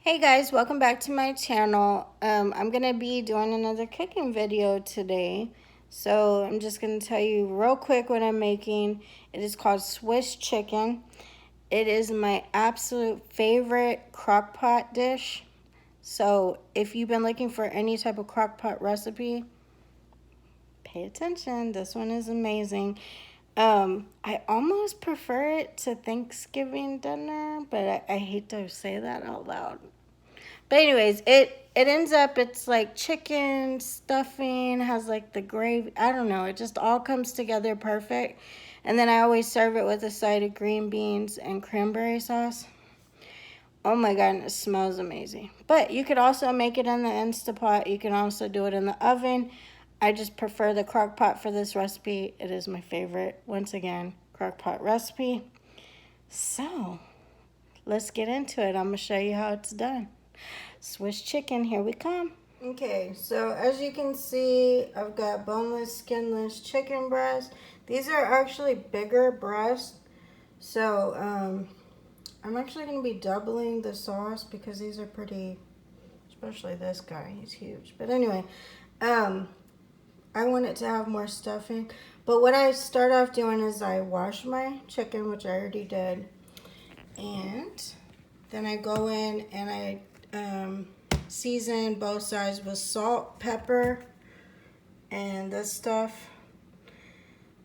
Hey guys, welcome back to my channel. I'm gonna be doing another cooking video today. So I'm just gonna tell you real quick what I'm making. It is called Swiss chicken. It is my absolute favorite crock pot dish. So if you've been looking for any type of crock pot recipe, pay attention. This one is amazing. I almost prefer it to Thanksgiving dinner, but I hate to say that out loud. But anyways, it ends up, it's like chicken stuffing, has like the gravy. I don't know. It just all comes together perfect. And then I always serve it with a side of green beans and cranberry sauce. Oh my God, and it smells amazing. But you could also make it in the Instapot. You can also do it in the oven. I just prefer the crock pot for this recipe. It is my favorite, once again, crock pot recipe. So let's get into it. I'm going to show you how it's done. Swiss chicken, here we come. Okay, so as you can see, I've got boneless, skinless chicken breasts. These are actually bigger breasts. So I'm actually going to be doubling the sauce because these are pretty, especially this guy, he's huge. But anyway, I want it to have more stuffing. But what I start off doing is I wash my chicken, which I already did. And then I go in and I season both sides with salt, pepper, and this stuff.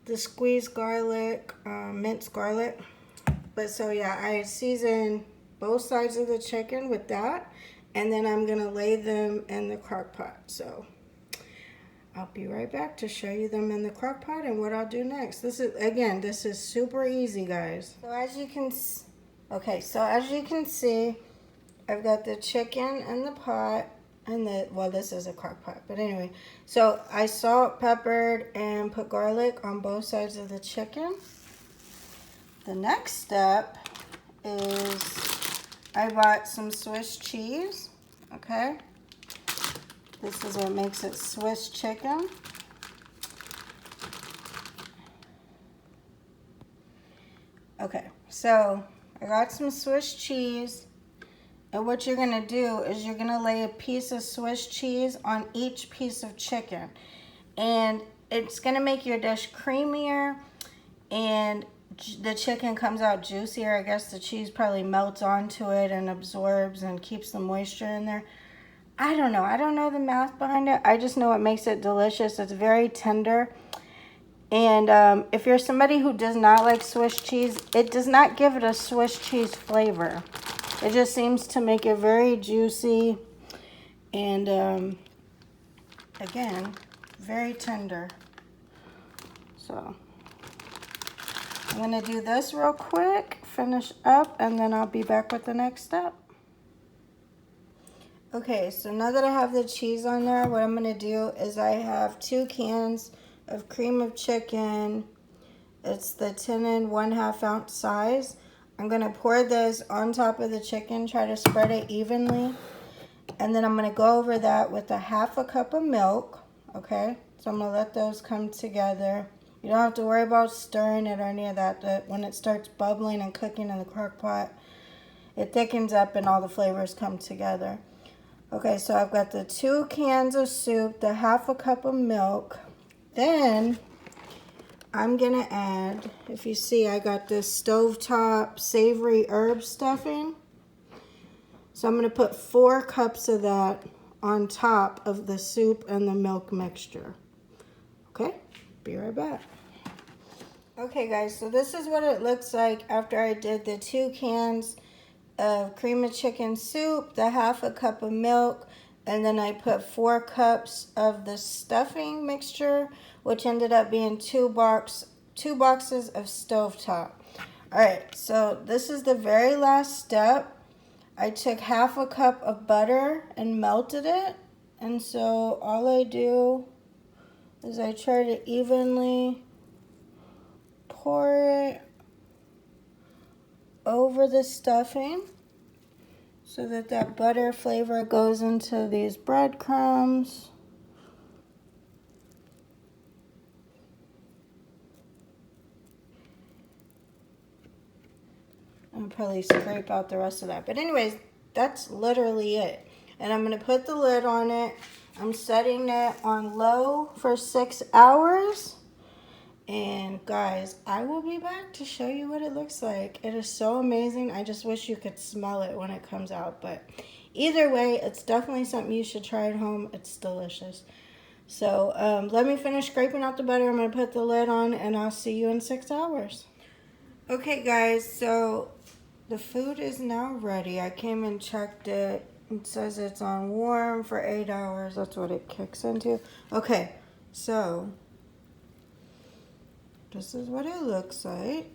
The squeezed garlic, minced garlic. But so yeah, I season both sides of the chicken with that. And then I'm going to lay them in the crock pot. So I'll be right back to show you them in the crock pot and what I'll do next. This is super easy, guys. So as you can see, I've got the chicken in the pot and this is a crock pot. But anyway, so I salt, peppered, and put garlic on both sides of the chicken. The next step is I bought some Swiss cheese, okay? This is what makes it Swiss chicken. Okay, so I got some Swiss cheese. And what you're going to do is you're going to lay a piece of Swiss cheese on each piece of chicken. And it's going to make your dish creamier and the chicken comes out juicier. I guess the cheese probably melts onto it and absorbs and keeps the moisture in there. I don't know. I don't know the math behind it. I just know it makes it delicious. It's very tender. And if you're somebody who does not like Swiss cheese, it does not give it a Swiss cheese flavor. It just seems to make it very juicy and, again, very tender. So I'm going to do this real quick, finish up, and then I'll be back with the next step. Okay, so now that I have the cheese on there, what I'm going to do is I have 2 cans of cream of chicken. It's the 10 and 1/2 ounce size. I'm going to pour this on top of the chicken, try to spread it evenly. And then I'm going to go over that with a 1/2 cup of milk, okay? So I'm going to let those come together. You don't have to worry about stirring it or any of that. When it starts bubbling and cooking in the crock pot, it thickens up and all the flavors come together. Okay, so I've got the 2 cans of soup, the 1/2 cup of milk. Then I'm going to add, if you see, I got this stovetop savory herb stuffing. So I'm going to put 4 cups of that on top of the soup and the milk mixture. Okay, be right back. Okay guys, so this is what it looks like after I did the 2 cans of cream of chicken soup, the 1/2 cup of milk, and then I put 4 cups of the stuffing mixture, which ended up being 2 boxes of stovetop. Alright, so this is the very last step. I took 1/2 cup of butter and melted it. And so all I do is I try to evenly pour it over the stuffing so that that butter flavor goes into these breadcrumbs. I'll probably scrape out the rest of that. But anyways, that's literally it. And I'm going to put the lid on it. I'm setting it on low for 6 hours. And guys, I will be back to show you what it looks like. It is so amazing. I just wish you could smell it when it comes out. But either way, it's definitely something you should try at home. It's delicious. So let me finish scraping out the butter. I'm going to put the lid on and I'll see you in 6 hours. Okay guys, so the food is now ready. I came and checked it. It says it's on warm for 8 hours. That's what it kicks into. Okay, so this is what it looks like.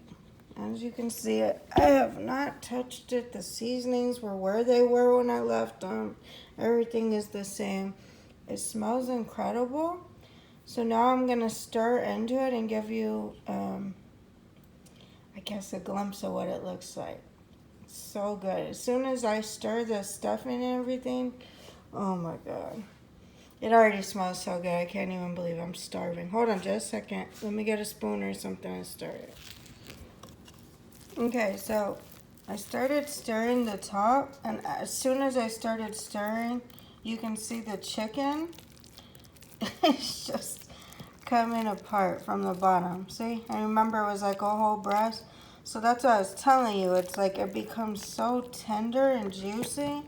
As you can see, I have not touched it. The seasonings were where they were when I left them. Everything is the same. It smells incredible. So now I'm going to stir into it and give you, I guess, a glimpse of what it looks like. It's so good. As soon as I stir the stuffing and everything, oh my God. It already smells so good. I can't even believe I'm starving. Hold on just a second. Let me get a spoon or something and stir it. Okay, so I started stirring the top, and as soon as I started stirring, you can see the chicken. It's just coming apart from the bottom. See? I remember it was like a whole breast. So that's what I was telling you. It's like it becomes so tender and juicy.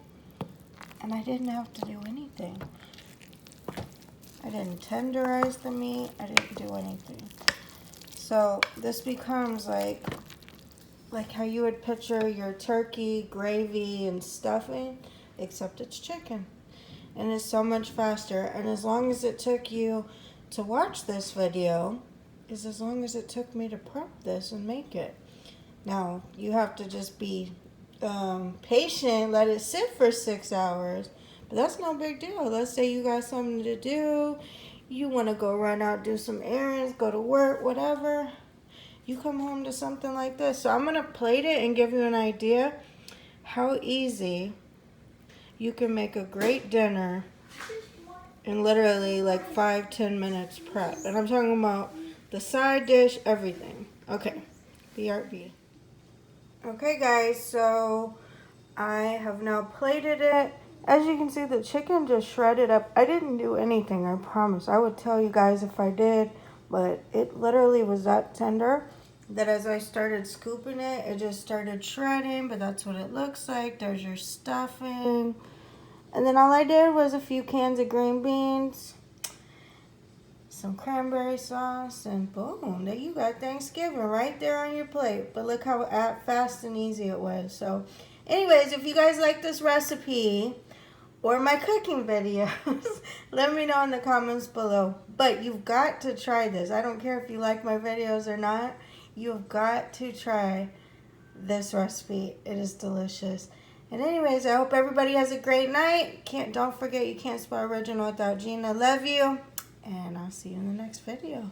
And I didn't have to do anything. I didn't tenderize the meat. I didn't do anything. So this becomes like how you would picture your turkey, gravy, and stuffing, except it's chicken. And it's so much faster. And as long as it took you to watch this video, is as long as it took me to prep this and make it. Now, you have to just be patient, let it sit for 6 hours. But that's no big deal. Let's say you got something to do. You want to go run out, do some errands, go to work, whatever. You come home to something like this. So I'm going to plate it and give you an idea how easy you can make a great dinner in literally like 5-10 minutes prep. And I'm talking about the side dish, everything. Okay, BRB. Okay guys, so I have now plated it. As you can see, the chicken just shredded up. I didn't do anything, I promise. I would tell you guys if I did, but it literally was that tender that as I started scooping it, it just started shredding, but that's what it looks like. There's your stuffing. And then all I did was a few cans of green beans, some cranberry sauce, and boom, there you got Thanksgiving right there on your plate. But look how fast and easy it was. So anyways, if you guys like this recipe or my cooking videos, let me know in the comments below. But you've got to try this. I don't care if you like my videos or not. You've got to try this recipe. It is delicious. And anyways, I hope everybody has a great night. Don't forget, you can't spell original without Gina. Love you. And I'll see you in the next video.